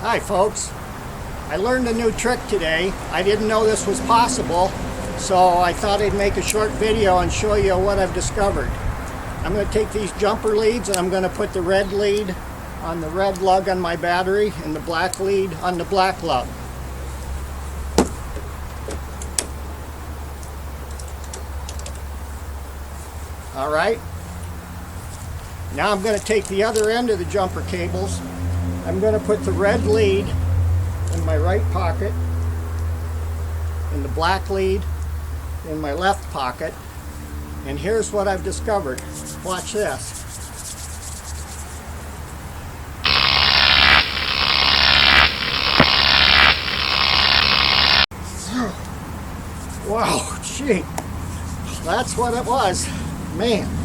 Hi folks, I learned a new trick today. I didn't know this was possible, so I thought I'd make a short video and show you what I've discovered. I'm going to take these jumper leads and I'm going to put the red lead on the red lug on my battery and the black lead on the black lug. Alright, now I'm going to take the other end of the jumper cables. I'm going to put the red lead in my right pocket and the black lead in my left pocket. And here's what I've discovered. Watch this. Wow, gee, that's what it was. Man.